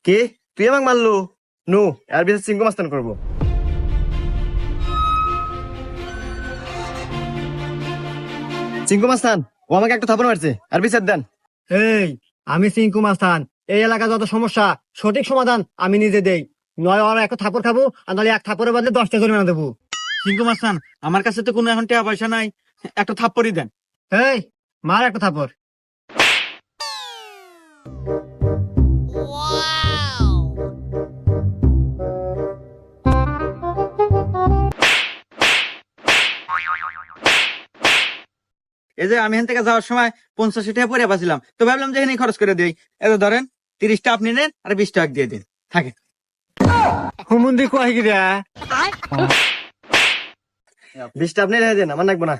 কে তুই আমাকে মারলো? নো, এর বিশেষ সিংহ মাস্তান করবো। সিংহ মাস্তান, ও আমাকে একটা থাপড় মারছে, আর বিচার দেন। এই, আমি সিংকু মাস্তান। এই এলাকা যত সমস্যা সঠিক সমাধান আমি নিজে দেই। নয় ওরা একটা থাপড় খাবো, আর নাহলে এক থাপড়ের বদলে 10টা জরিমানা দেবো। সিংকু মাস্তান, আমার কাছে তো কোনো এখন টাকা পয়সা নাই, একটা থাপ্পড়ই দেন। এই, মার একটা থাপড়। এই যে আমি এখান থেকে যাওয়ার সময় 50 টাকা পরে পাচ্ছিলাম, তো ভাবলাম যে এখানে খরচ করে দিই। এই যে ধরেন, 30টা আপনি নেন আর 20 টাকা দিয়ে দিন, থাকে। হুমুন্দি কয় গিরা? 20টা আপনি রেখে দেন, আমার লাগবো না।